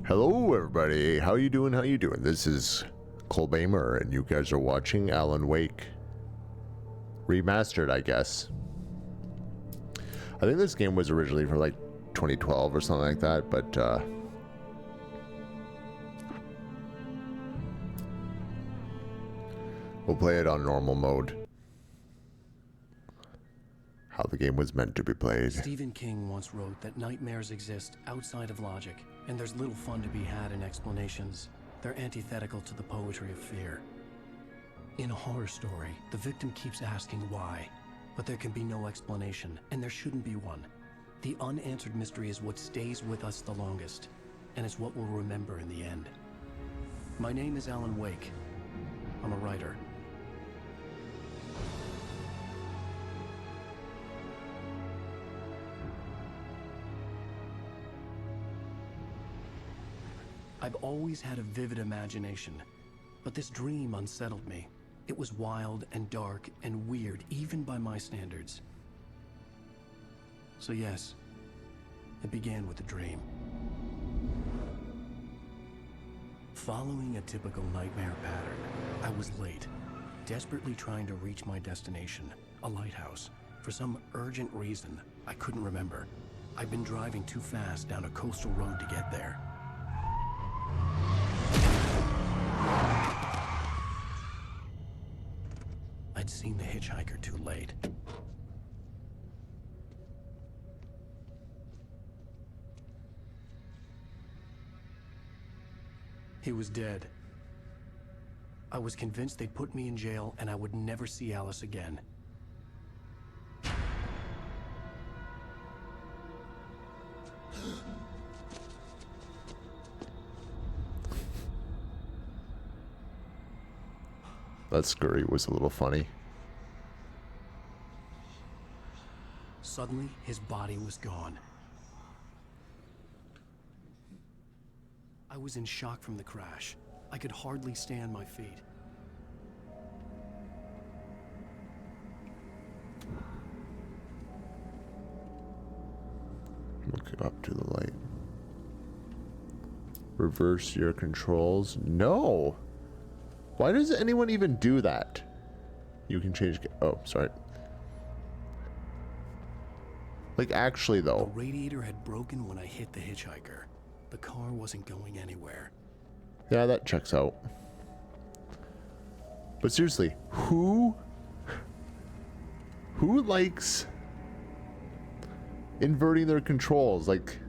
Hello everybody, how you doing, This is Colbamer, and you guys are watching Alan Wake. Remastered, I guess. I think this game was originally for like 2012 or something like that, but we'll play it on normal mode. How the game was meant to be played. Stephen King once wrote that nightmares exist outside of logic, and there's little fun to be had in explanations. They're antithetical to the poetry of fear. In a horror story, the victim keeps asking why, but there can be no explanation, and there shouldn't be one. The unanswered mystery is what stays with us the longest, and it's what we'll remember in the end. My name is Alan Wake. I'm a writer. I've always had a vivid imagination, but this dream unsettled me. It was wild and dark and weird, even by my standards. So yes, it began with a dream. Following a typical nightmare pattern, I was late, desperately trying to reach my destination, a lighthouse. For some urgent reason, I couldn't remember. I'd been driving too fast down a coastal road to get there. I'd seen the hitchhiker too late. He was dead. I was convinced they'd put me in jail and I would never see Alice again. That scurry was a little funny. Suddenly, his body was gone. I was in shock from the crash. I could hardly stay on my feet. Look up to the light. Reverse your controls. No! Why does anyone even do that? You can change... Oh, sorry. Like, actually, though. The radiator had broken when I hit the hitchhiker. The car wasn't going anywhere. Yeah, that checks out. But seriously, who likes inverting their controls? Like,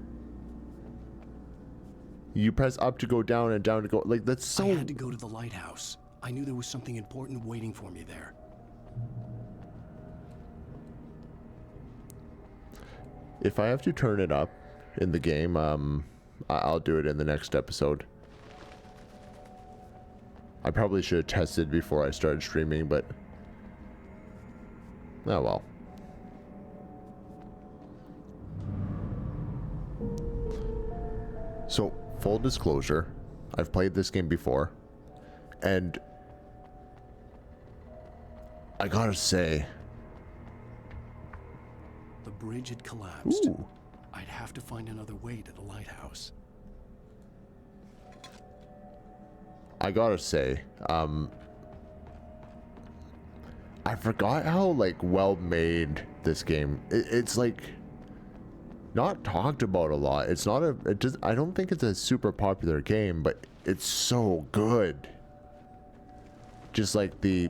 you press up to go down and down to go... Like, that's so... I had to go to the lighthouse. I knew there was something important waiting for me there. If I have to turn it up in the game, I'll do it in the next episode. I probably should have tested before I started streaming, but... Oh well. So, full disclosure, I've played this game before, and I gotta say... The bridge had collapsed. Ooh. I'd have to find another way to the lighthouse. I gotta say, I forgot how, like, well made this game. It's like not talked about a lot. It's not I don't think it's a super popular game, but it's so good. Just like the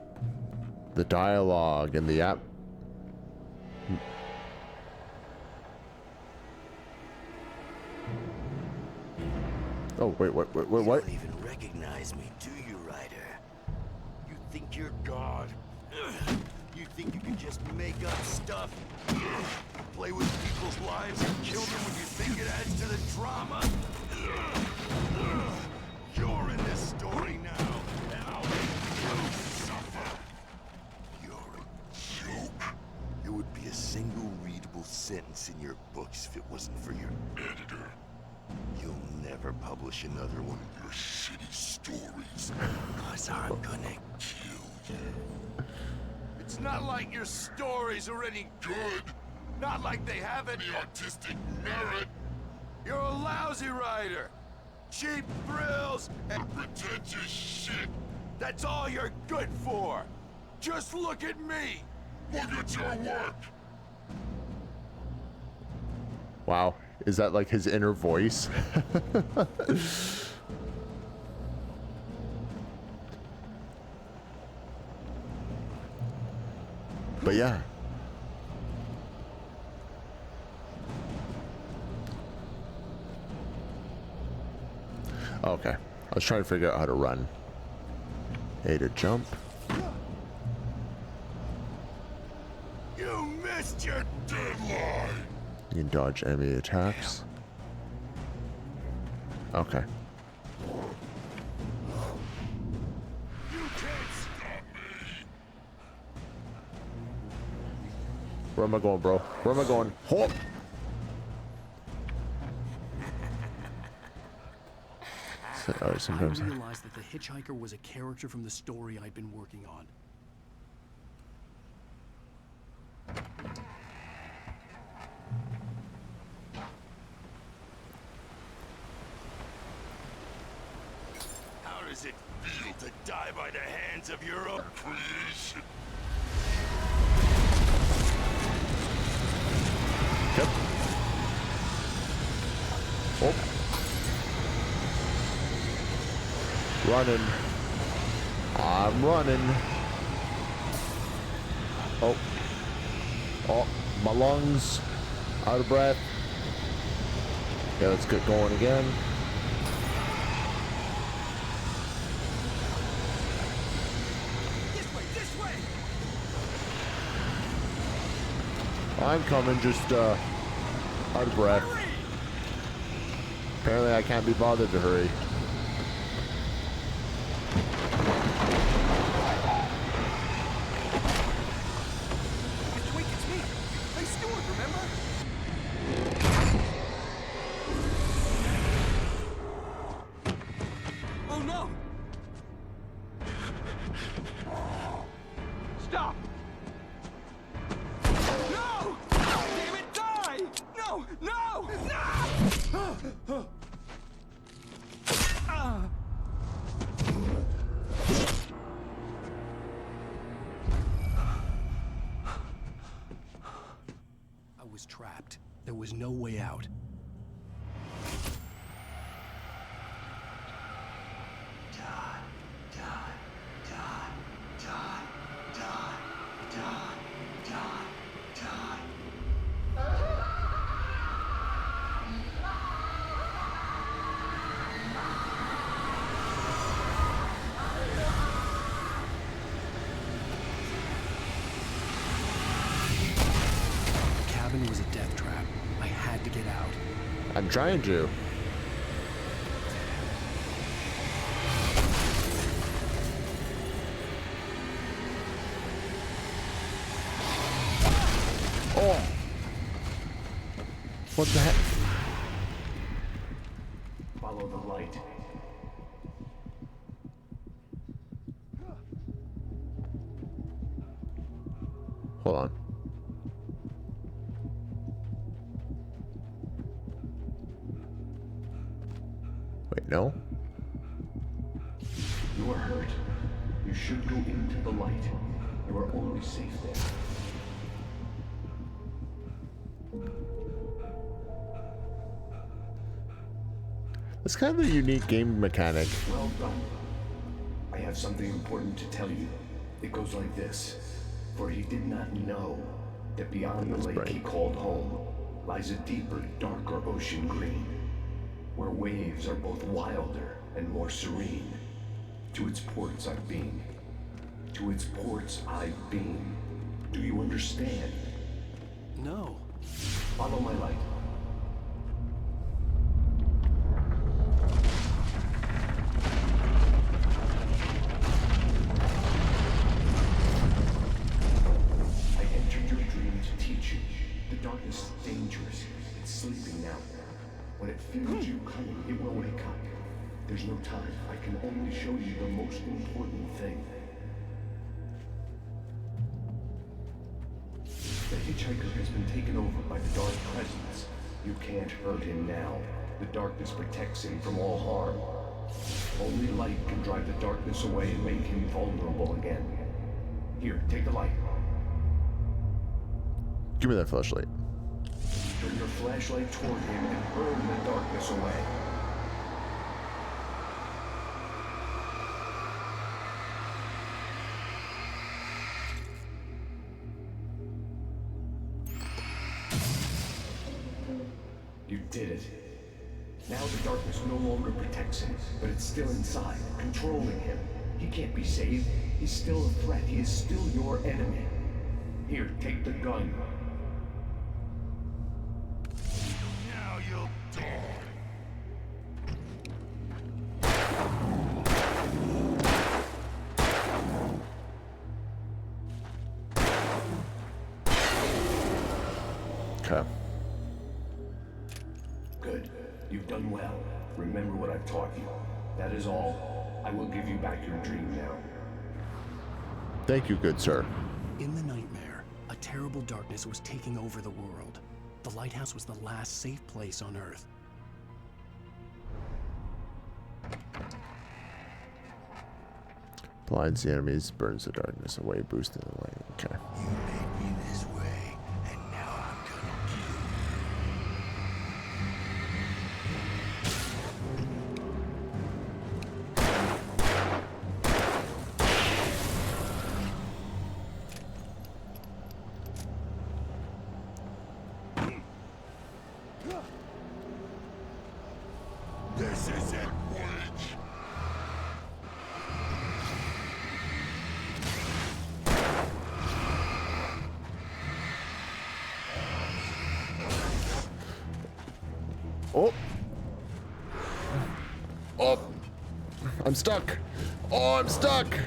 dialogue and the app. Oh, wait, what? You don't even recognize me, do you, Ryder? You think you're God? You think you can just make up stuff? Play with people's lives and kill them when you think it adds to the drama? You're in this story now. Now you suffer. You're a joke. It would be a single readable sentence in your books if it wasn't for your editor. You'll never publish another one of your shitty stories, 'cause I'm gonna kill you. It's not like your stories are any good. Not like they have any artistic merit. You're a lousy writer. cheap thrills and pretentious shit. That's all you're good for. Just look at me. Look at your work. Wow, is that like his inner voice? But yeah. Okay, I was trying to figure out how to run. A to jump. You missed your deadline. You can dodge enemy attacks. Okay. You can't stop me. Where am I going, bro? Where am I going? Hold! Sometimes I realized that the hitchhiker was a character from the story I'd been working on. How does it feel to die by the hands of your own creation? Yep. Oh. Running. I'm running. Oh. Oh, my lungs. Out of breath. Yeah, let's get going again. This way! I'm coming, just out of breath. Apparently I can't be bothered to hurry. Wait, it's me! I'm Stuart, remember? Oh no! Stop! No! Damn it, die! No! No! No! I was trapped. There was no way out. The cabin was a death trap. I had to get out. I'm trying to. Oh! What the heck? Follow the light. Hold on. Wait, no? You are hurt. You should go into the light. You are only safe there. It's kind of a unique game mechanic. Well done. I have something important to tell you. It goes like this. For he did not know that beyond the lake he called home lies a deeper, darker ocean green, where waves are both wilder and more serene. To its ports I've been. To its ports I've been. Do you understand? No. Follow my light. I entered your dream to teach you. The darkness is dangerous. It's sleeping now. When it feels you coming, it will wake up. There's no time. I can only show you the most important thing. The hitchhiker has been taken over by the dark presence. You can't hurt him now. The darkness protects him from all harm. Only light can drive the darkness away and make him vulnerable again. Here, take the light. Give me that flashlight. Turn your flashlight toward him and burn the darkness away. You did it. Now the darkness no longer protects him, but it's still inside, controlling him. He can't be saved. He's still a threat. He is still your enemy. Here, take the gun. Now you'll die. Okay. Good. You've done well. Remember what I've taught you. That is all. I will give you back your dream now. Thank you, good sir. In the nightmare, a terrible darkness was taking over the world. The lighthouse was the last safe place on Earth. Blinds the enemies, burns the darkness away, boosting the light. Okay. You made me this way, and now I'm gonna kill you. This isn't witch. Oh. Oh. I'm stuck. Oh, I'm stuck.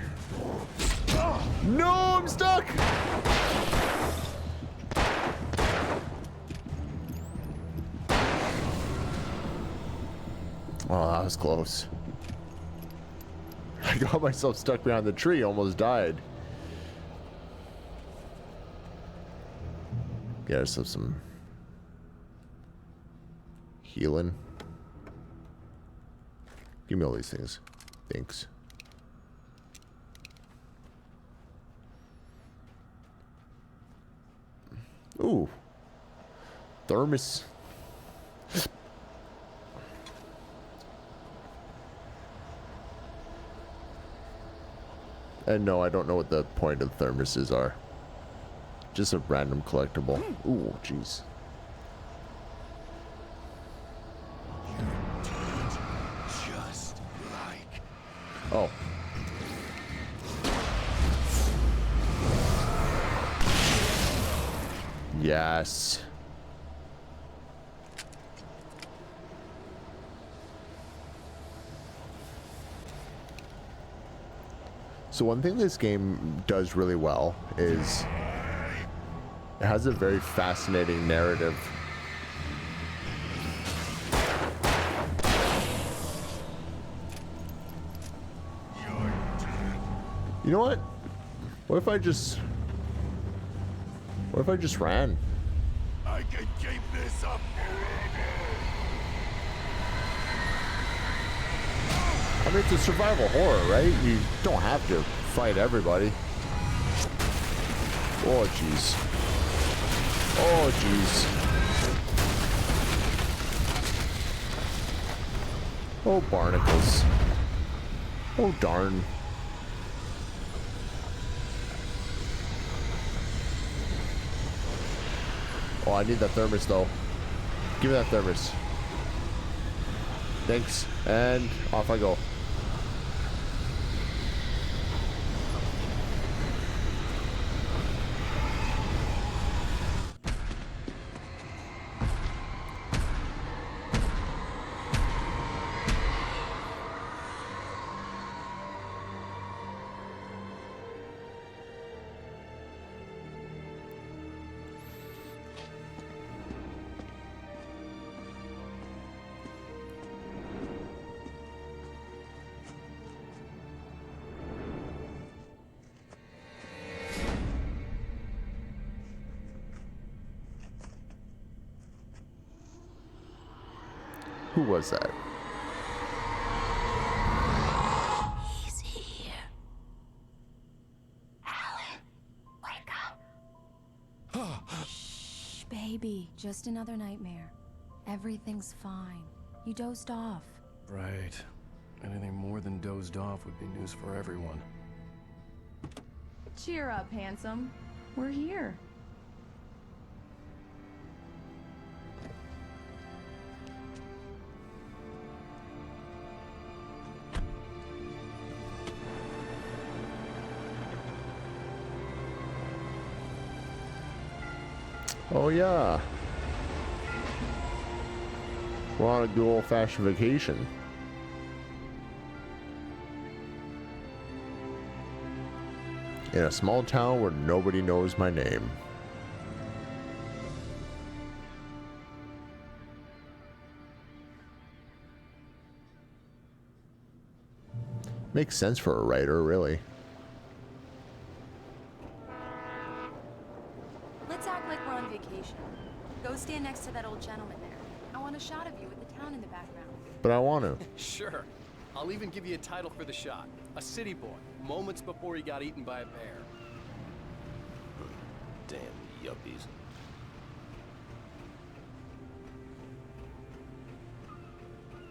No, I'm stuck. Oh, that was close. I got myself stuck behind the tree, almost died. Get ourselves some healing. Give me all these things. Thanks. Ooh. Thermos. And no, I don't know what the point of thermoses are. Just a random collectible. Ooh, jeez. Just like Oh. Yes. So one thing this game does really well is it has a very fascinating narrative. You know what? What if I just ran? I can keep this up. I mean, it's a survival horror, right? You don't have to fight everybody. Oh, jeez. Oh, jeez. Oh, barnacles. Oh, darn. Oh, I need that thermos, though. Give me that thermos. Thanks. And off I go. Who was that? He's here. Alan, wake up. Shh, baby. Just another nightmare. Everything's fine. You dozed off. Right. Anything more than dozed off would be news for everyone. Cheer up, handsome. We're here. Oh yeah. We're on a good old-fashioned vacation. In a small town where nobody knows my name. Makes sense for a writer, really. Let's act like we're on vacation. Go stand next to that old gentleman there. I want a shot of you with the town in the background. But I want to. Sure. I'll even give you a title for the shot. A city boy, moments before he got eaten by a bear. Damn yuppies.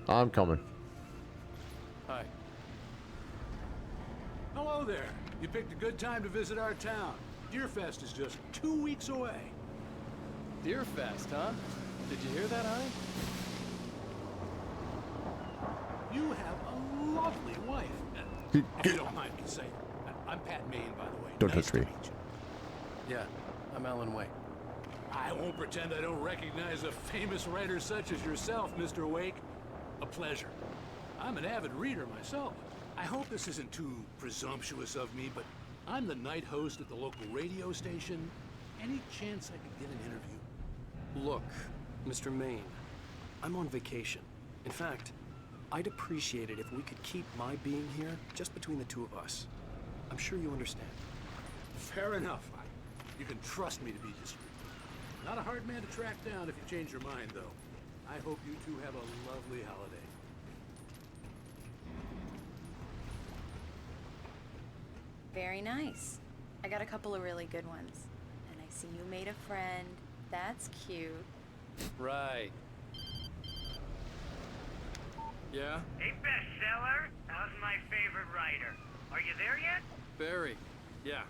I'm coming. Hi. Hello there. You picked a good time to visit our town. Deerfest is just 2 weeks away. Deerfest, huh? Did you hear that, honey? You have a lovely wife. If you don't mind me saying. I'm Pat Maine, by the way. Don't Nice touch to me. meet you. Yeah, I'm Alan Wake. I won't pretend I don't recognize a famous writer such as yourself, Mr. Wake. A pleasure. I'm an avid reader myself. I hope this isn't too presumptuous of me, but I'm the night host at the local radio station. Any chance I could get an interview? Look, Mr. Maine, I'm on vacation. In fact, I'd appreciate it if we could keep my being here just between the two of us. I'm sure you understand. Fair enough. You can trust me to be discreet. Not a hard man to track down if you change your mind, though. I hope you two have a lovely holiday. Very nice. I got a couple of really good ones. And I see you made a friend. That's cute. Right. Yeah? Hey, bestseller. How's my favorite writer? Are you there yet? Barry. Yeah,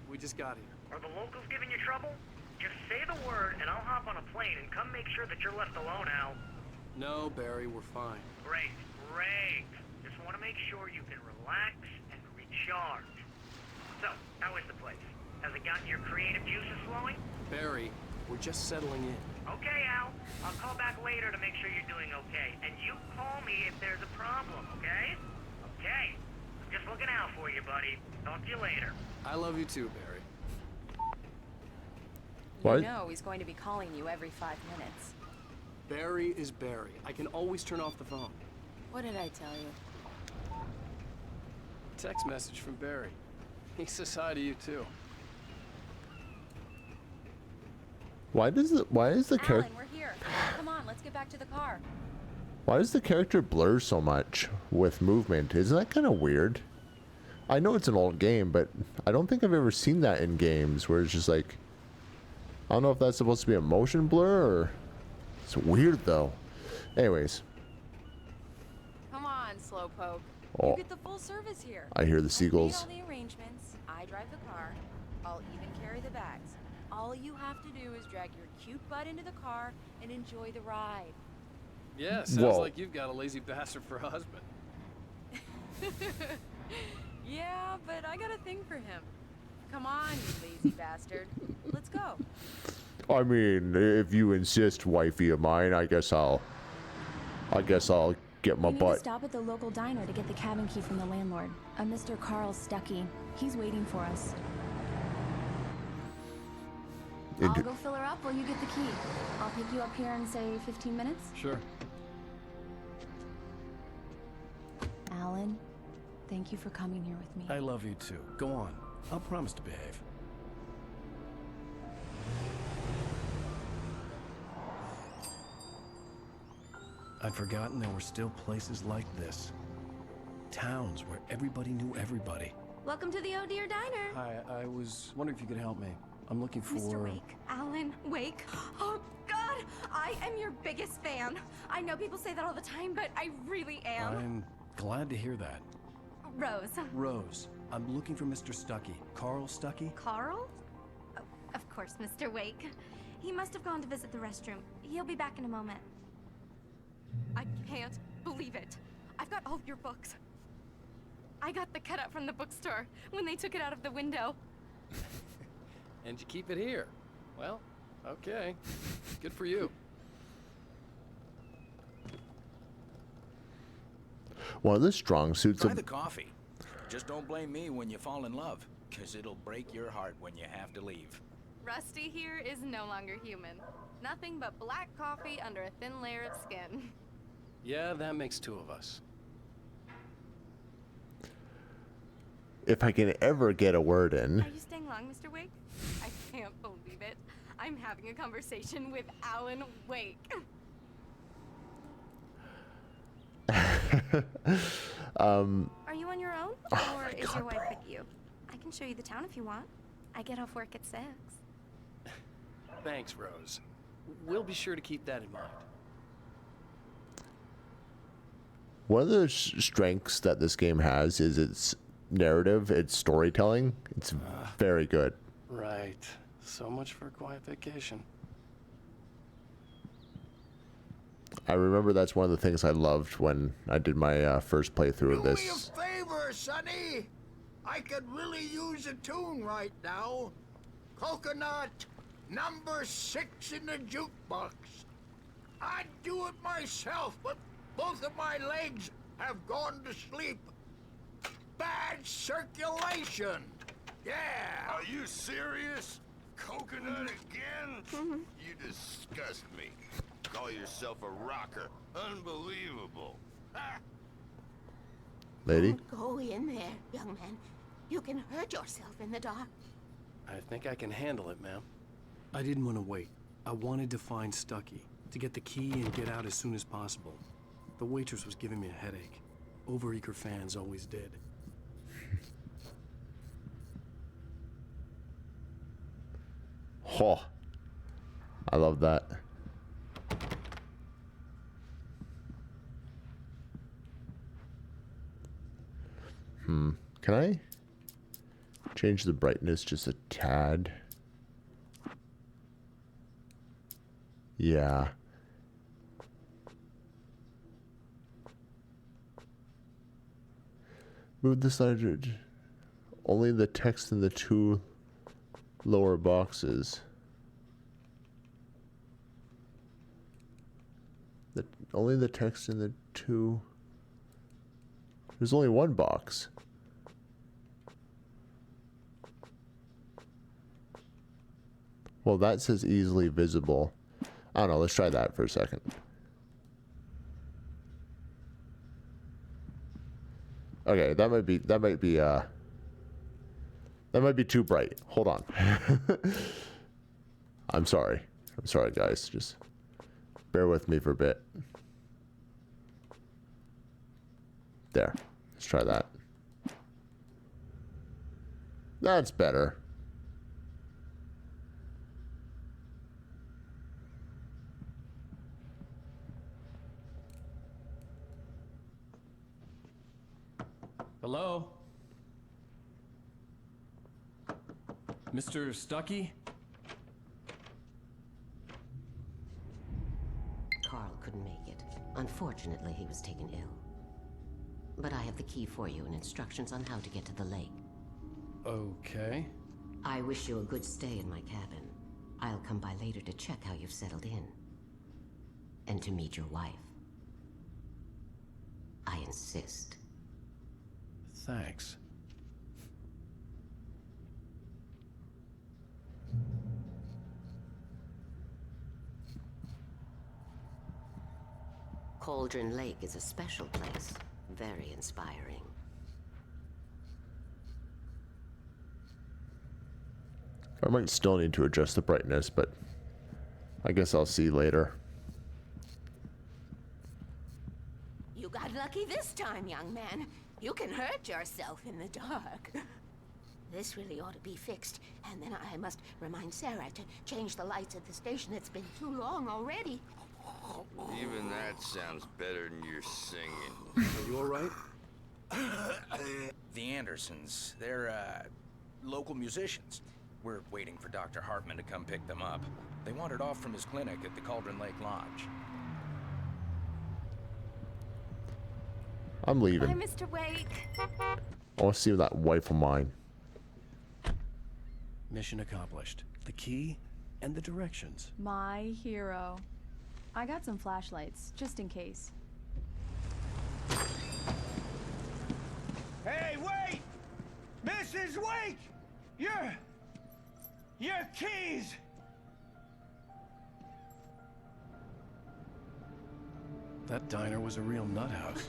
we just got here. Are the locals giving you trouble? Just say the word and I'll hop on a plane and come make sure that you're left alone, Al. No, Barry, we're fine. Great, great. Just want to make sure you can relax and recharge. So, how is the place? Has it gotten your creative juices flowing? Barry, we're just settling in. Okay, Al. I'll call back later to make sure you're doing okay. And you call me if there's a problem, okay? Okay. I'm just looking out for you, buddy. Talk to you later. I love you too, Barry. What? You know he's going to be calling you every 5 minutes. Barry is Barry. I can always turn off the phone. What did I tell you? Text message from Barry. He says hi to you too. Why is the character Alan, we're here. Come on, let's get back to the car. why does the character blur so much with movement? Isn't that kind of weird? I know it's an old game, but I don't think I've ever seen that in games where it's just like, I don't know if that's supposed to be a motion blur or it's weird though. Anyways, Come on, slowpoke. Oh. You get the full service here. I hear the I've seagulls. made all the arrangements. I drive the car. I'll even carry the bags. All you have to do is drag your cute butt into the car and enjoy the ride. Yeah, sounds Whoa. like you've got a lazy bastard for a husband. Yeah, but I got a thing for him. Come on, you lazy bastard. Let's go. I mean, if you insist, wifey of mine, I guess I'll get my We need butt. to stop at the local diner to get the cabin key from the landlord, a Mr. Carl Stuckey. He's waiting for us. I'll Into- go fill her up while you get the key. I'll pick you up here in, say, 15 minutes. Sure. Alan, thank you for coming here with me. I love you too. Go on. I'll promise to behave. I'd forgotten there were still places like this. Towns where everybody knew everybody. Welcome to the Oh Dear Diner. Hi, I was wondering if you could help me. I'm looking for... Mr. Wake. Alan Wake. Oh, God! I am your biggest fan. I know people say that all the time, but I really am. I'm glad to hear that. Rose. Rose, I'm looking for Mr. Stuckey. Carl Stuckey? Carl? Oh, of course, Mr. Wake. He must have gone to visit the restroom. He'll be back in a moment. I can't believe it. I've got all of your books. I got the cutout from the bookstore when they took it out of the window. And you keep it here. Well, okay. Good for you. One of the strong suits Try of... the coffee. Just don't blame me when you fall in love, because it'll break your heart when you have to leave. Rusty here is no longer human. Nothing but black coffee under a thin layer of skin. Yeah, that makes two of us. If I can ever get a word in... Are you staying long, Mr. Wake? I can't believe it. I'm having a conversation with Alan Wake. Are you on your own? Or is your wife with you? I can show you the town if you want. I get off work at 6. Thanks, Rose. We'll be sure to keep that in mind. One of the strengths that this game has is its narrative, its storytelling. It's very good. Right. So much for a quiet vacation. I remember that's one of the things I loved when I did my first playthrough of Do me a this. favor, Sonny. I could really use a tune right now. Coconut, number 6 in the jukebox. I'd do it myself, but both of my legs have gone to sleep. Bad circulation. Yeah. Are you serious? Coconut again? You disgust me. Call yourself a rocker. Unbelievable. Ha! Lady? Don't go in there, young man. You can hurt yourself in the dark. I think I can handle it, ma'am. I didn't want to wait. I wanted to find Stuckey, to get the key and get out as soon as possible. The waitress was giving me a headache. Overeager fans always did. Oh, I love that. Can I change the brightness just a tad? Yeah. Move the slider. Only the text in the 2 lower boxes. Only the text in the 2. There's only 1 box. Well, that says easily visible. I don't know. Let's try that for a second. Okay, that might be too bright. Hold on. I'm sorry. I'm sorry, guys. Just bear with me for a bit. There. Let's try that. That's better. Hello? Mr. Stuckey? Carl couldn't make it. Unfortunately, he was taken ill. But I have the key for you and instructions on how to get to the lake. Okay. I wish you a good stay in my cabin. I'll come by later to check how you've settled in. And to meet your wife. I insist. Thanks. Cauldron Lake is a special place. Very inspiring. I might still need to adjust the brightness, but I guess I'll see later. You got lucky this time, young man. You can hurt yourself in the dark. This really ought to be fixed, and then I must remind Sarah to change the lights at the station. It's been too long already. Even that sounds better than your singing. Are you all right? The Andersons, they're, local musicians. We're waiting for Dr. Hartman to come pick them up. They wandered off from his clinic at the Cauldron Lake Lodge. I'm leaving. Bye, Mr. Wake. I want to see that wife of mine. Mission accomplished. The key and the directions. My hero. I got some flashlights, just in case. Hey, wait! Mrs. Wake! Your keys! That diner was a real nut house.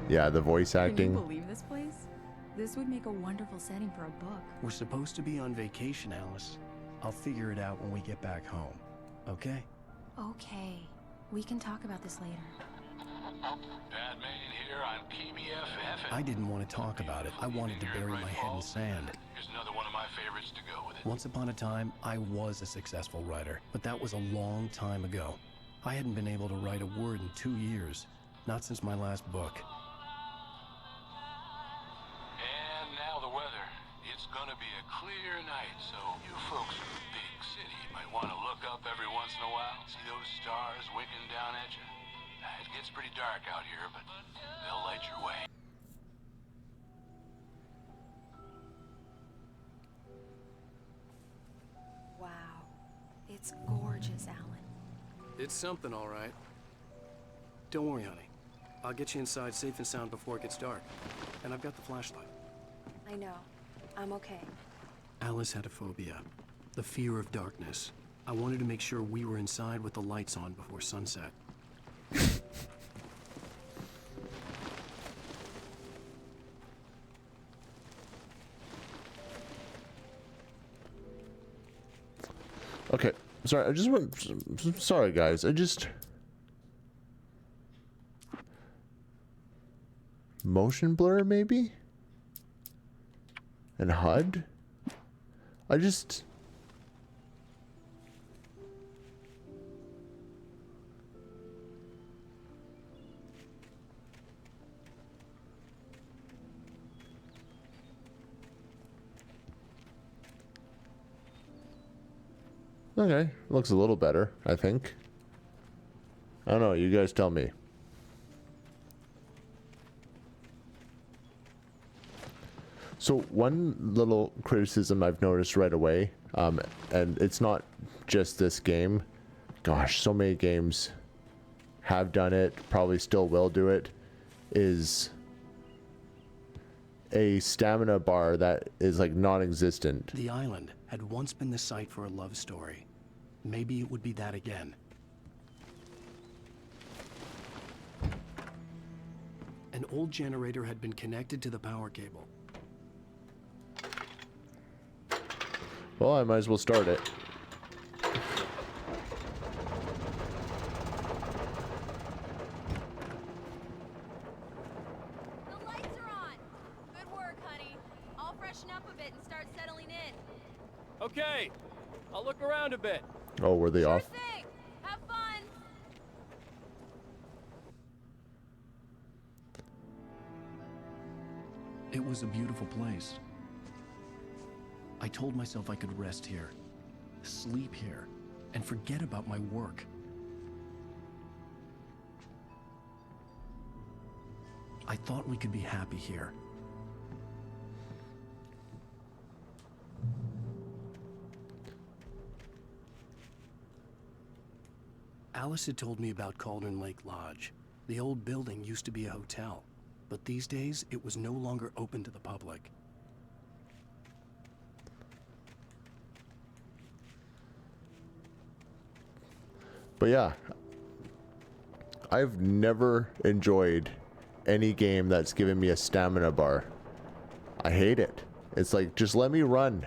Yeah, the voice Can acting. you believe this place? This would make a wonderful setting for a book. We're supposed to be on vacation, Alice. I'll figure it out when we get back home. Okay? Okay. We can talk about this later. Batman here on PBF I didn't want to talk about it. I wanted to bury my head in sand. Here's another one of my favorites to go with it. Once upon a time, I was a successful writer, but that was a long time ago. I hadn't been able to write a word in 2 years. Not since my last book. And now the weather. It's gonna be a clear night, so you folks in the big city might want to look up every once in a while. See those stars winking down at you? It gets pretty dark out here, but they'll light your way. Wow. It's gorgeous, Alan. It's something, all right. Don't worry, honey. I'll get you inside safe and sound before it gets dark. And I've got the flashlight. I know. I'm okay. Alice had a phobia. The fear of darkness. I wanted to make sure we were inside with the lights on before sunset. Okay, sorry, I just went. Sorry, guys. I just. Motion blur, maybe? And HUD? I just. Okay, looks a little better, I think. I don't know, you guys tell me. So one little criticism I've noticed right away, and it's not just this game. Gosh, so many games have done it, probably still will do it, is a stamina bar that is like non-existent. The island had once been the site for a love story. Maybe it would be that again. An old generator had been connected to the power cable. Well, I might as well start it. The lights are on. Good work, honey. I'll freshen up a bit and start settling in. Okay, I'll look around a bit. Oh, were they Sure off? thing. Have fun. It was a beautiful place. I told myself I could rest here, sleep here, and forget about my work. I thought we could be happy here. Alice had told me about Cauldron Lake Lodge. The old building used to be a hotel, but these days it was no longer open to the public. But yeah, I've never enjoyed any game that's given me a stamina bar. I hate it. It's like, just let me run.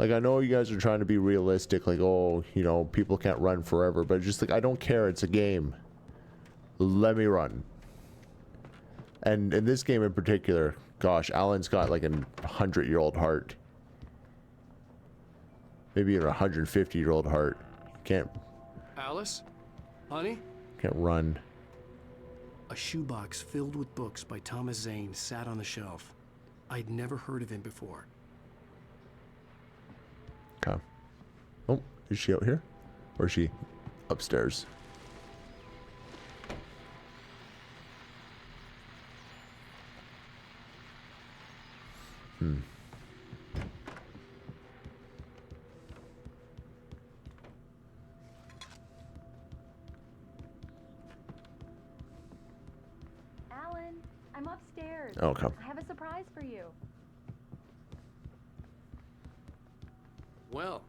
Like, I know you guys are trying to be realistic, like, oh, you know, people can't run forever, but just like, I don't care, it's a game. Let me run. And in this game in particular, gosh, Alan's got like a 100-year-old heart. Maybe even a 150-year-old heart. Can't... Alice? Honey? Can't run. A shoebox filled with books by Thomas Zane sat on the shelf. I'd never heard of him before. Okay. Oh, is she out here? Or is she upstairs? Alan, I'm upstairs. Okay. I have a surprise for you. Well,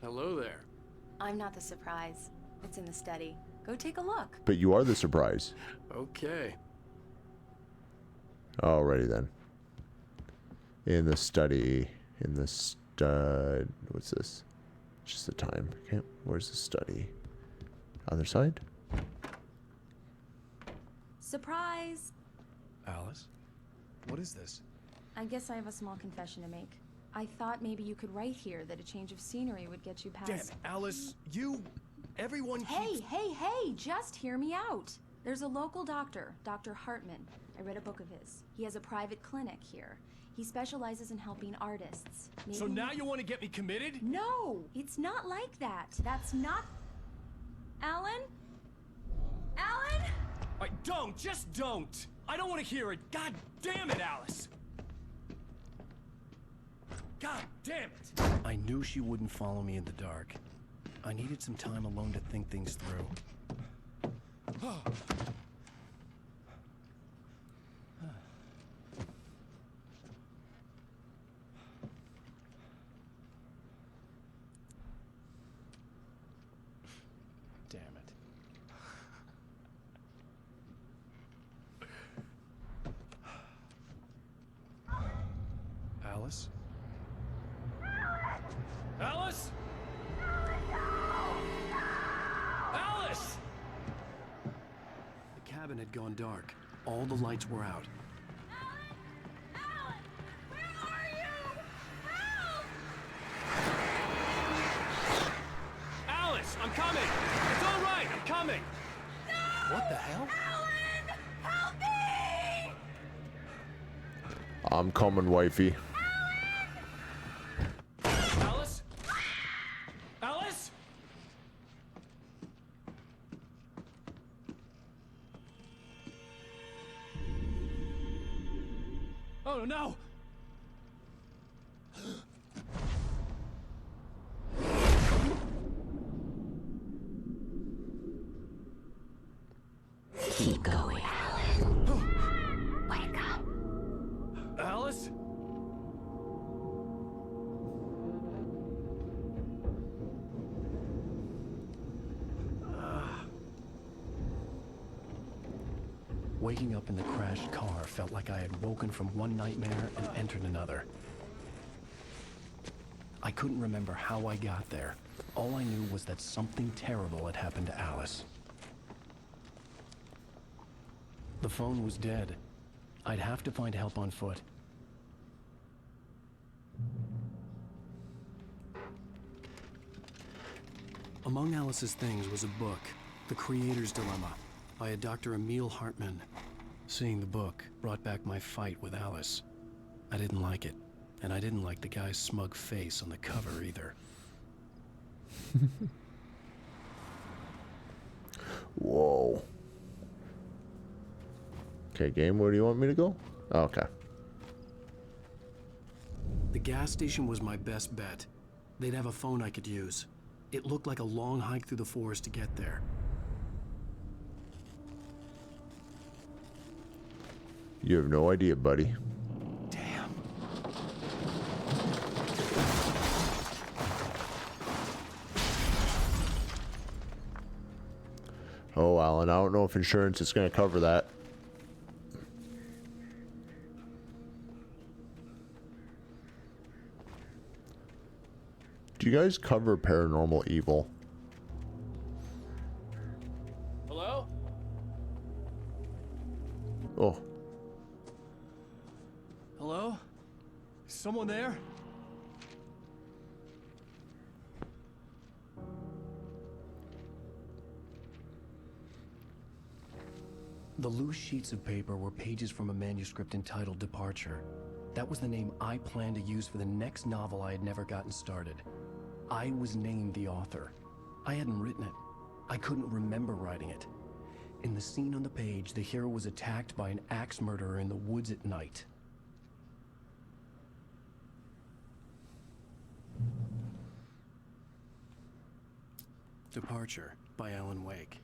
hello there. I'm not the surprise. It's in the study. Go take a look. But you are the surprise. Okay. Alrighty then. In the study. In the stud. What's this? Just the time. Okay. Where's the study? Other side? Surprise! Alice? What is this? I guess I have a small confession to make. I thought maybe you could write here that a change of scenery would get you past... Damn it, Alice, everyone Hey, hey, just hear me out. There's a local doctor, Dr. Hartman. I read a book of his. He has a private clinic here. He specializes in helping artists. Maybe... So now you want to get me committed? No, it's not like that. That's not... Alan? Alan? Just don't! I don't want to hear it! God damn it, Alice! God damn it! I knew she wouldn't follow me in the dark. I needed some time alone to think things through. Damn it. Alice? Alice? Alice! The cabin had gone dark. All the lights were out. Alice, I'm coming! It's all right, I'm coming! What the hell? I'm coming, wifey. Alice? Alice? Oh no! Keep going. Wake up. Alice? Waking up in the crashed car felt like I had woken from one nightmare and entered another. I couldn't remember how I got there. All I knew was that something terrible had happened to Alice. The phone was dead. I'd have to find help on foot. Among Alice's things was a book, The Creator's Dilemma, by a Dr. Emil Hartman. Seeing the book brought back my fight with Alice. I didn't like it, and I didn't like the guy's smug face on the cover either. Whoa. Okay, game, where do you want me to go? Oh, okay. The gas station was my best bet. They'd have a phone I could use. It looked like a long hike through the forest to get there. You have no idea, buddy. Damn. Oh, Alan, I don't know if insurance is going to cover that. Do you guys cover paranormal evil? Hello? Oh. Hello? Is someone there? The loose sheets of paper were pages from a manuscript entitled Departure. That was the name I planned to use for the next novel I had never gotten started. I was named the author. I hadn't written it. I couldn't remember writing it. In the scene on the page, the hero was attacked by an axe murderer in the woods at night. Departure by Alan Wake.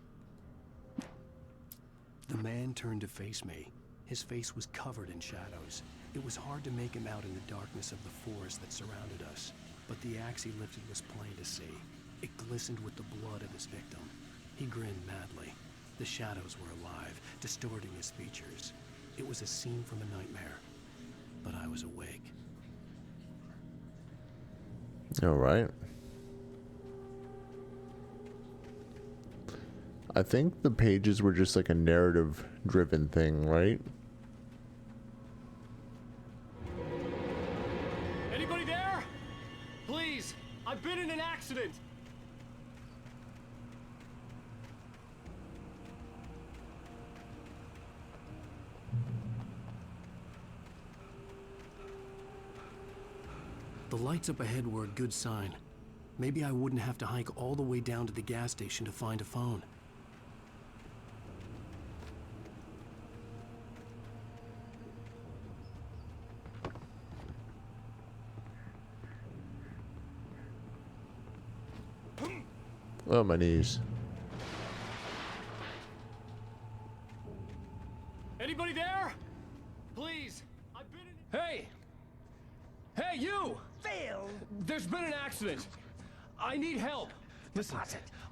The man turned to face me. His face was covered in shadows. It was hard to make him out in the darkness of the forest that surrounded us, but the axe he lifted was plain to see. It glistened with the blood of his victim. He grinned madly. The shadows were alive, distorting his features. It was a scene from a nightmare, but I was awake. All right. I think the pages were just like a narrative-driven thing, right? Anybody there? Please, I've been in an accident. The lights up ahead were a good sign. Maybe I wouldn't have to hike all the way down to the gas station to find a phone. Oh, my knees. Anybody there? Please, I've been in... Hey! Hey, you! Phil! There's been an accident. I need help. Listen,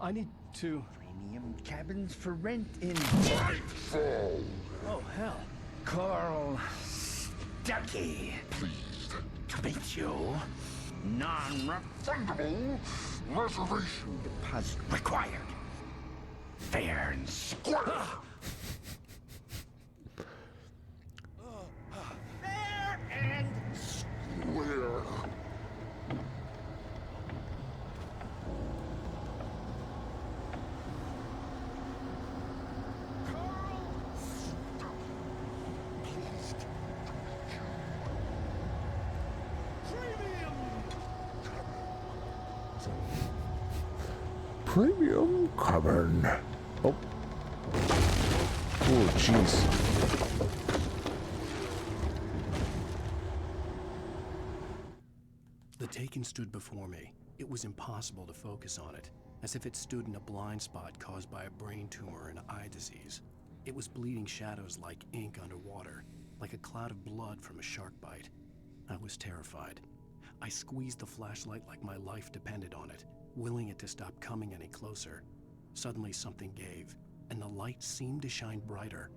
I need to... Premium cabins for rent in... Nightfall! Oh, hell. Carl Stuckey. Pleased To meet you. Non-refundable reservation deposit required. Fair and square. Fair and square. Premium cavern. Oh. Oh, jeez. The Taken stood before me. It was impossible to focus on it, as if it stood in a blind spot caused by a brain tumor and eye disease. It was bleeding shadows like ink underwater, like a cloud of blood from a shark bite. I was terrified. I squeezed the flashlight like my life depended on it, willing it to stop coming any closer. Suddenly something gave, and the light seemed to shine brighter.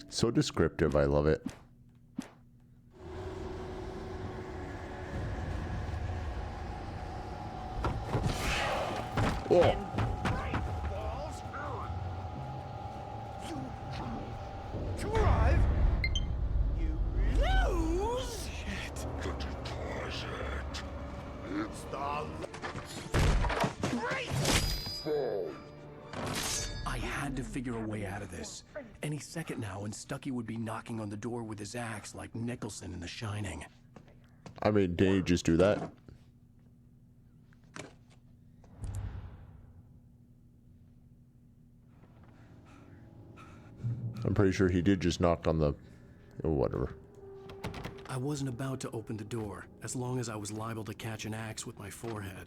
So descriptive, I love it. Oh. To arrive, you lose. Shit. The deposit. It's the Great. fall. I had to figure a way out of this. Any second now, and Stuckey would be knocking on the door with his axe like Nicholson in The Shining. I mean, did he just do that? I'm pretty sure he did just knock on the... oh, whatever. I wasn't about to open the door, as long as I was liable to catch an axe with my forehead.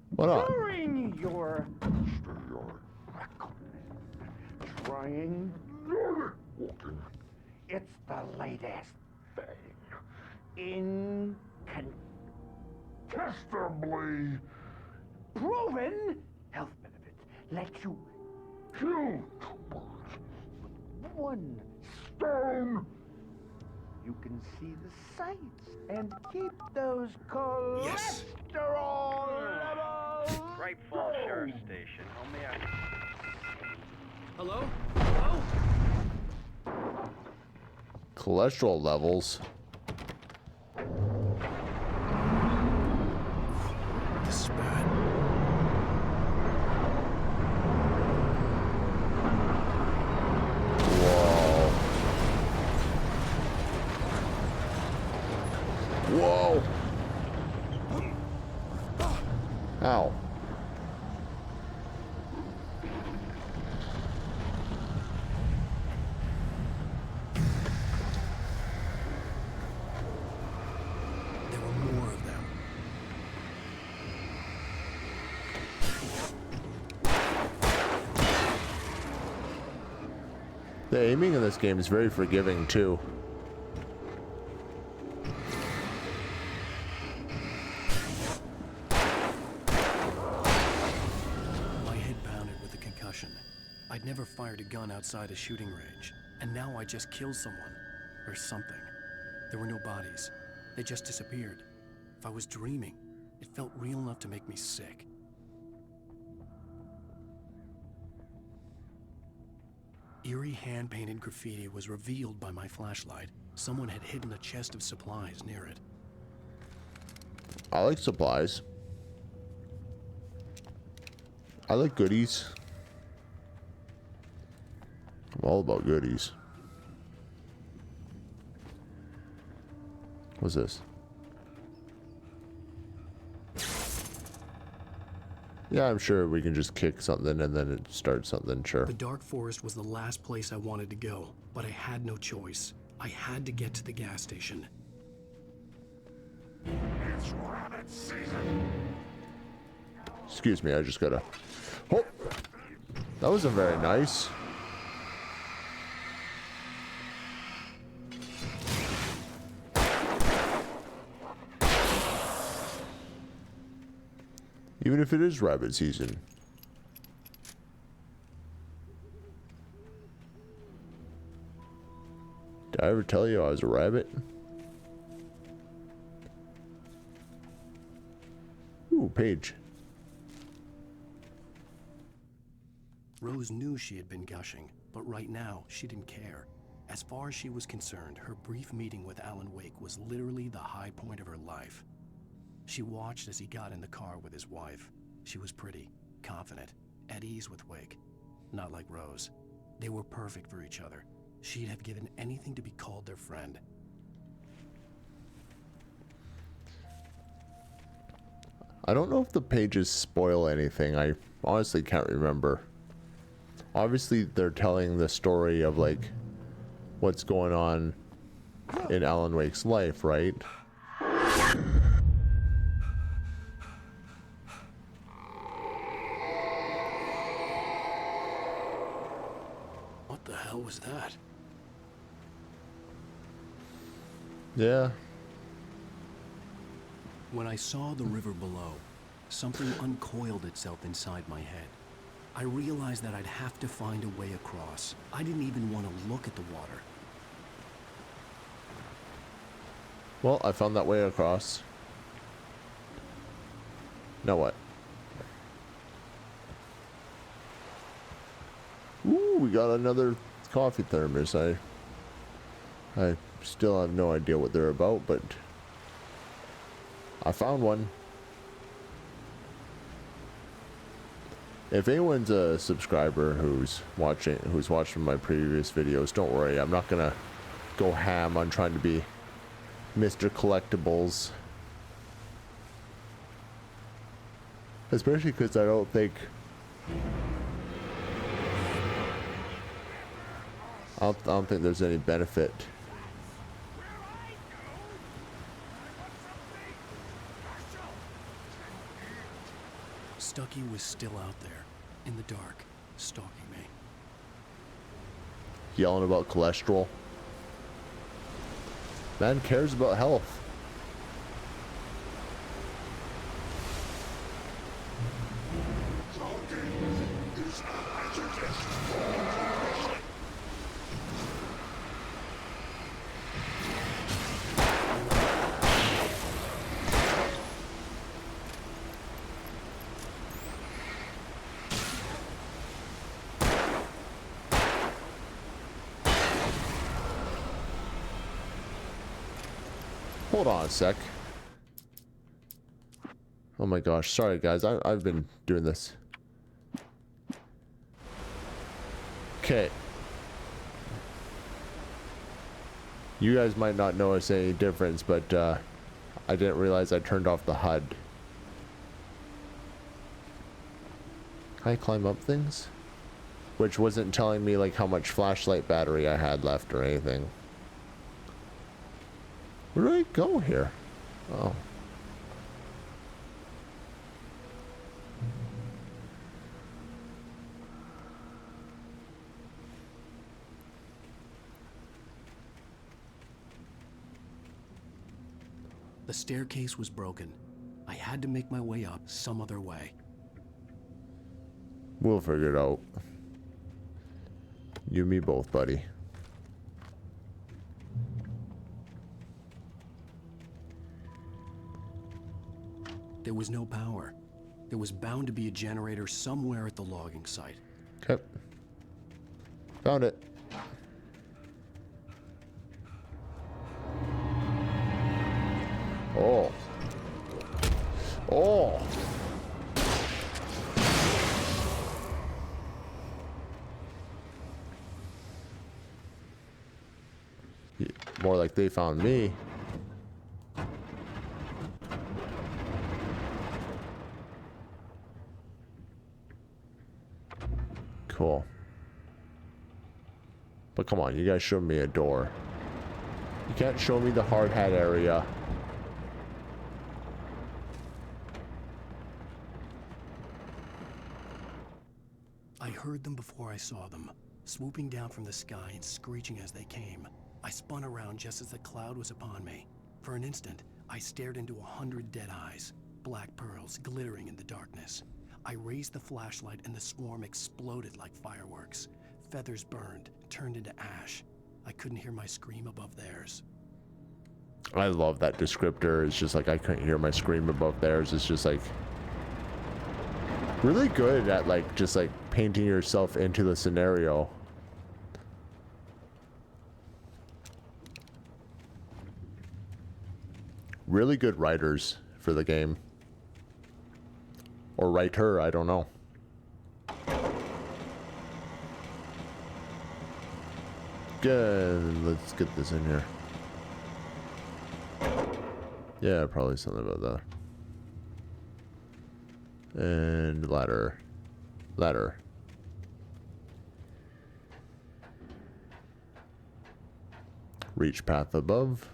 Why not? During your trying Walking. it's the latest thing. Incontestably Proven health benefits let you kill two birds one stone. You can see the sights and keep those cholesterol levels. Great Falls Sheriff Station. How may I... Hello? Hello? Cholesterol levels. This is bad. Whoa. Ow. There were more of them. The aiming in this game is very forgiving too. My head pounded with a concussion. I'd never fired a gun outside a shooting range, and now I just killed someone. Or something. There were no bodies. They just disappeared. If I was dreaming, it felt real enough to make me sick. Eerie hand-painted graffiti was revealed by my flashlight. Someone had hidden a chest of supplies near it. I like supplies. I like goodies. I'm all about goodies. What's this? Yeah, I'm sure we can just kick something and then it starts something, sure. The dark forest was the last place I wanted to go, but I had no choice. I had to get to the gas station. It's rabbit season. Excuse me, I just gotta... Oh! That wasn't very nice. Even if it is rabbit season. Did I ever tell you I was a rabbit? Ooh, page. Rose knew she had been gushing, but right now, she didn't care. As far as she was concerned, her brief meeting with Alan Wake was literally the high point of her life. She watched as he got in the car with his wife. She was pretty, confident, at ease with Wake. Not like Rose. They were perfect for each other. She'd have given anything to be called their friend. I don't know if the pages spoil anything. I honestly can't remember. Obviously, they're telling the story of, like, what's going on in Alan Wake's life, right? What the hell was that? Yeah. When I saw the river below, something uncoiled itself inside my head. I realized that I'd have to find a way across. I didn't even want to look at the water. Well, I found that way across. Now what? Ooh, we got another coffee thermos. I still have no idea what they're about, but I found one. If anyone's a subscriber who's watching my previous videos, don't worry. I'm not gonna go ham on trying to be Mr. Collectibles. Especially because I don't think there's any benefit. Stucky was still out there, in the dark, stalking me. Yelling about cholesterol. Man cares about health. Hold on a sec. Oh my gosh, sorry guys, I've been doing this. Okay. You guys might not notice any difference, but I didn't realize I turned off the HUD. Can I climb up things? Which wasn't telling me like how much flashlight battery I had left or anything. Where do I go here? Oh. The staircase was broken. I had to make my way up some other way. We'll figure it out. You and me both, buddy. There was no power. There was bound to be a generator somewhere at the logging site. Okay. Found it. Oh. Oh. Yeah, more like they found me. Cool. But come on, you guys show me a door. You can't show me the hard hat area. I heard them before I saw them, swooping down from the sky and screeching as they came. I spun around just as the cloud was upon me. For an instant, I stared into 100 dead eyes, black pearls glittering in the darkness. I raised the flashlight and the swarm exploded like fireworks. Feathers burned, turned into ash. I couldn't hear my scream above theirs. I love that descriptor. It's just like I couldn't hear my scream above theirs. It's just like really good at like just like painting yourself into the scenario. Really good writers for the game. Or writer, I don't know. Good, let's get this in here. Yeah, probably something about that. And ladder. Ladder. Reach path above.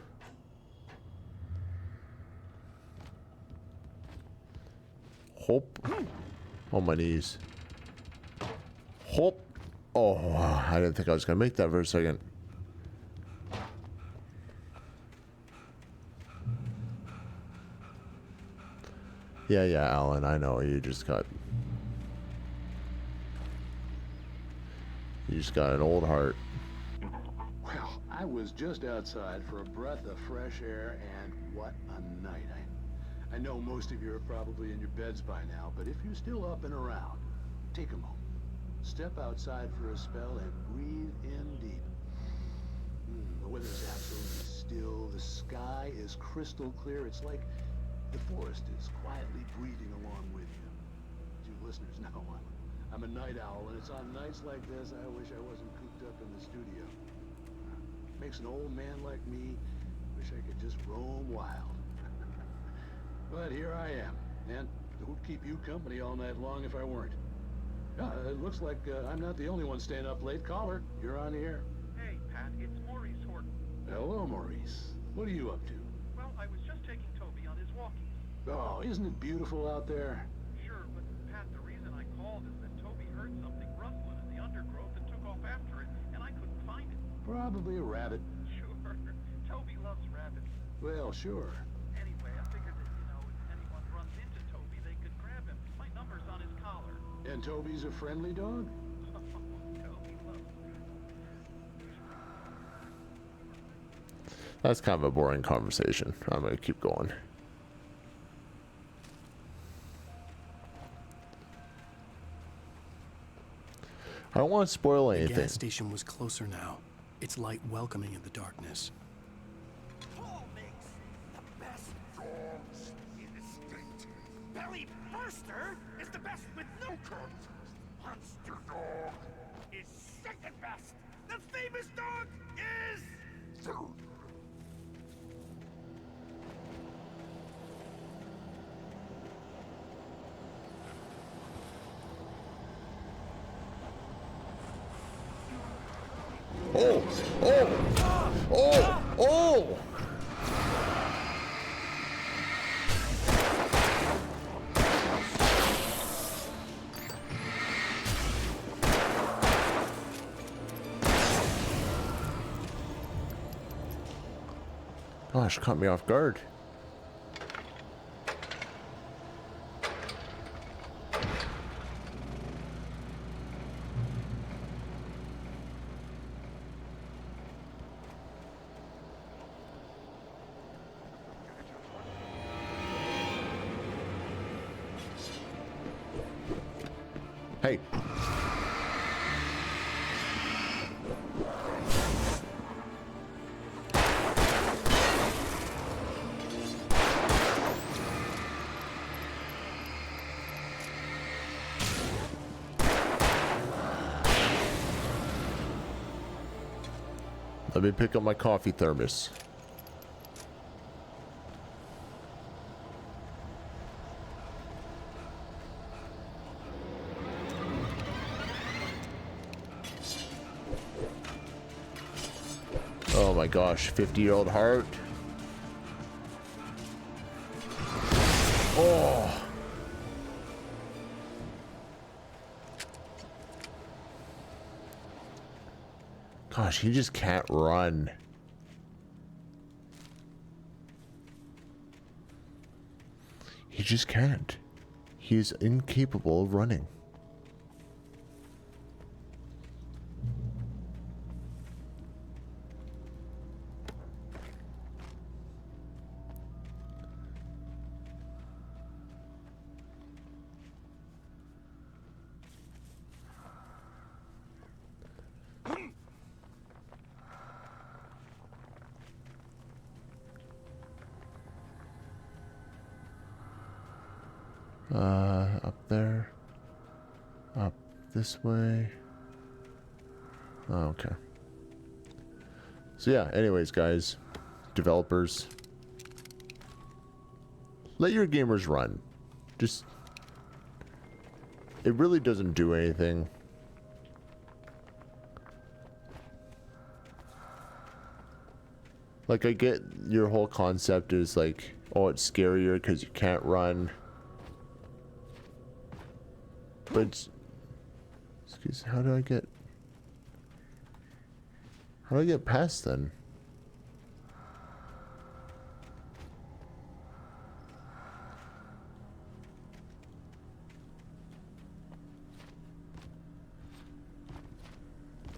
Hope. On my knees. Hope. Oh, I didn't think I was gonna make that for a second. Yeah, Alan, I know. You just got an old heart. Well, I was just outside for a breath of fresh air, and what a night. I know most of you are probably in your beds by now, but if you're still up and around, take a moment. Step outside for a spell and breathe in deep. The weather's absolutely still. The sky is crystal clear. It's like the forest is quietly breathing along with you. As you listeners know, I'm a night owl, and it's on nights like this I wish I wasn't cooped up in the studio. Makes an old man like me wish I could just roam wild. But here I am, and who'd keep you company all night long if I weren't? It looks like I'm not the only one staying up late. Caller, you're on the air. Hey, Pat, it's Maurice Horton. Hello, Maurice. What are you up to? Well, I was just taking Toby on his walkies. Oh, isn't it beautiful out there? Sure, but Pat, the reason I called is that Toby heard something rustling in the undergrowth and took off after it, and I couldn't find it. Probably a rabbit. Sure. Toby loves rabbits. Well, sure. Anyway, I figured that, if anyone runs into Toby, they could grab him. My number's on his collar. And Toby's a friendly dog? Toby loves me. That's kind of a boring conversation. I'm gonna keep going. I don't want to spoil anything. The gas station was closer now, its light welcoming in the darkness. belly burster is the best with no cut. Monster dog is second best. The famous dog is third. Oh! Oh! Oh! Oh! Gosh, caught me off guard. Hey. Let me pick up my coffee thermos. Oh my gosh, 50-year-old heart. Oh. Gosh, he just can't run. He just can't. He's incapable of running. Up there. Up this way. Oh, okay. So yeah, anyways, guys, developers, let your gamers run. Just, it really doesn't do anything. Like, I get your whole concept is like, oh, it's scarier because you can't run. But, excuse me, how do I get past then?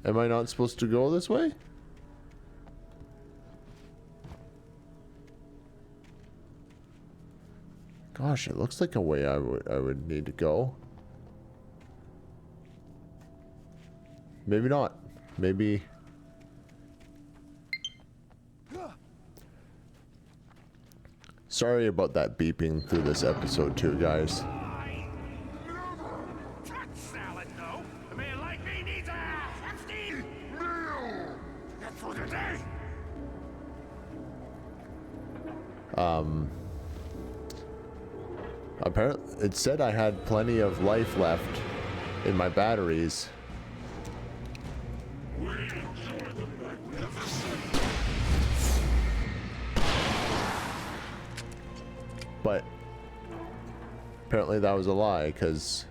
Am I not supposed to go this way? Gosh, it looks like a way I would need to go. Maybe not. Maybe. Sorry about that beeping through this episode too, guys. Touch salad, no. A man like me needs a hefty meal. That's for the day. Apparently, it said I had plenty of life left in my batteries. But apparently that was a lie, because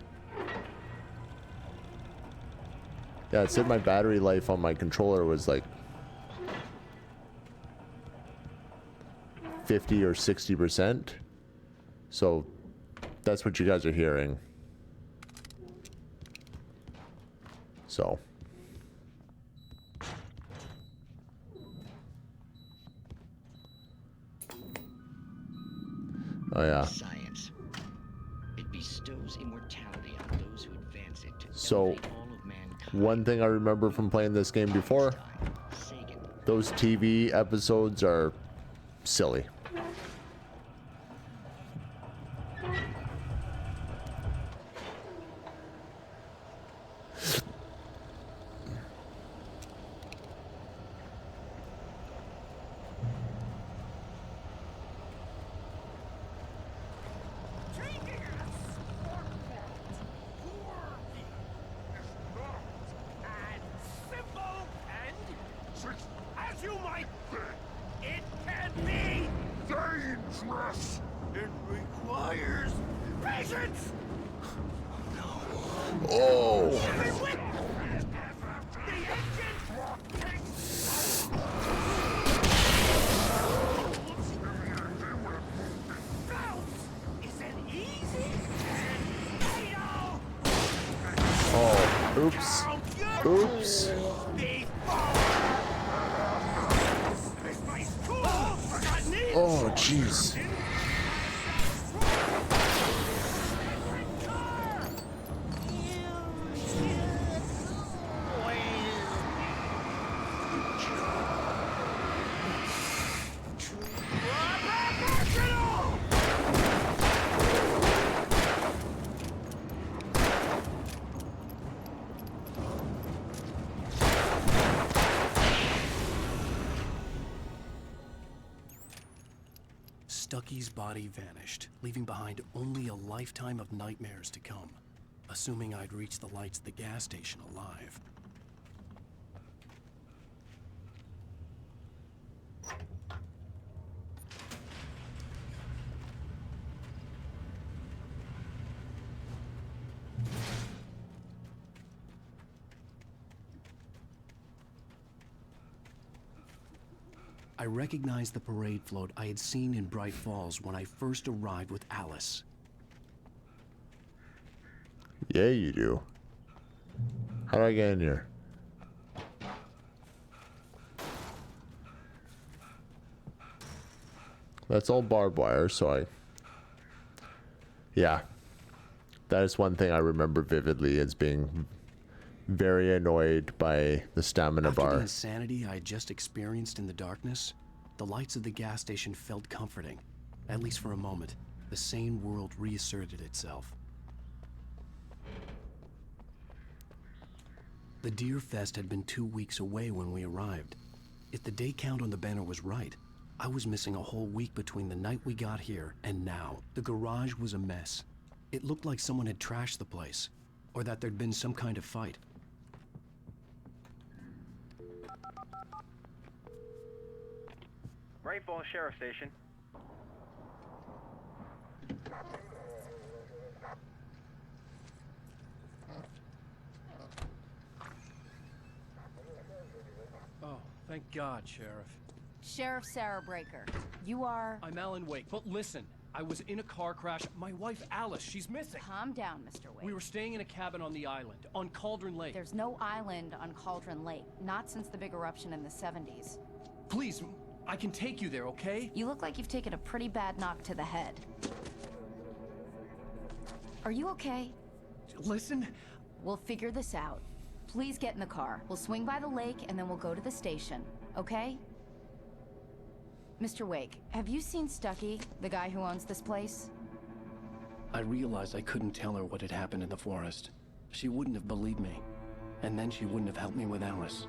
yeah, it said my battery life on my controller was like 50 or 60%. So that's what you guys are hearing. So oh yeah. Science. It bestows immortality on those who advance it to So elevate all of mankind. one thing I remember from playing this game before, those TV episodes are silly. Trust. It requires patience. Oh. Oh, oops. Oops. Oh, jeez. Stucky's body vanished, leaving behind only a lifetime of nightmares to come, assuming I'd reach the lights at the gas station alive. I recognized the parade float I had seen in Bright Falls when I first arrived with Alice. Yeah, you do. How do I get in here? That's all barbed wire, so yeah. That is one thing I remember vividly as being very annoyed by the stamina After bar. the insanity I had just experienced in the darkness, the lights of the gas station felt comforting. At least for a moment, the sane world reasserted itself. The Deer Fest had been 2 weeks away when we arrived. If the day count on the banner was right, I was missing a whole week between the night we got here and now. The garage was a mess. It looked like someone had trashed the place, or that there'd been some kind of fight. Bright Falls Sheriff Station. Oh, thank God, Sheriff. Sheriff Sarah Breaker, you are... I'm Alan Wake, but listen, I was in a car crash. My wife, Alice, she's missing. Calm down, Mr. Wake. We were staying in a cabin on the island, on Cauldron Lake. There's no island on Cauldron Lake, not since the big eruption in the 70s. Please, I can take you there, okay? You look like you've taken a pretty bad knock to the head. Are you okay? Listen. We'll figure this out. Please get in the car. We'll swing by the lake and then we'll go to the station, okay? Mr. Wake, have you seen Stucky, the guy who owns this place? I realized I couldn't tell her what had happened in the forest. She wouldn't have believed me. And then she wouldn't have helped me with Alice.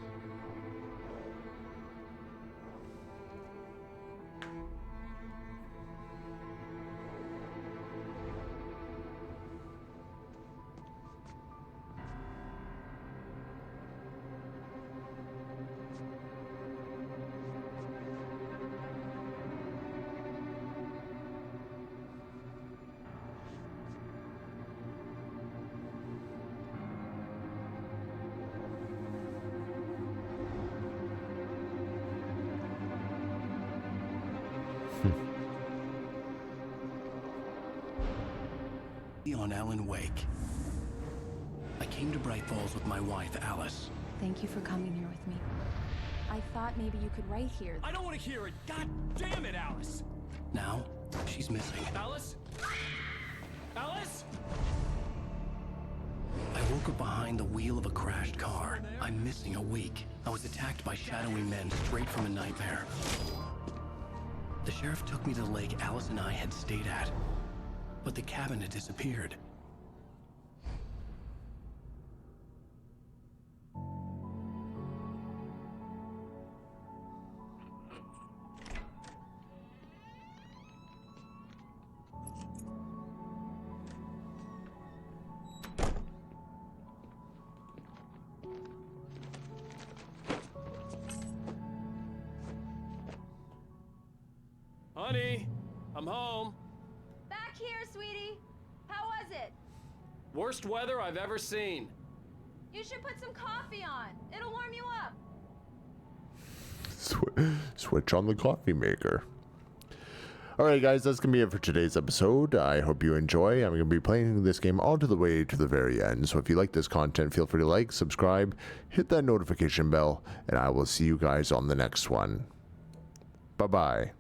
On Alan Wake. I came to Bright Falls with my wife, Alice. Thank you for coming here with me. I thought maybe you could write here. I don't want to hear it. God damn it, Alice. Now, she's missing. Alice? Alice? I woke up behind the wheel of a crashed car. I'm missing a week. I was attacked by shadowy men straight from a nightmare. The sheriff took me to the lake Alice and I had stayed at. But the cabin had disappeared. Honey, I'm home. Back here, sweetie. How was it? Worst weather I've ever seen. You should put some coffee on. It'll warm you up. Switch on the coffee maker. Alright guys, that's going to be it for today's episode. I hope you enjoy. I'm going to be playing this game all to the way to the very end. So if you like this content, feel free to like, subscribe, hit that notification bell, and I will see you guys on the next one. Bye-bye.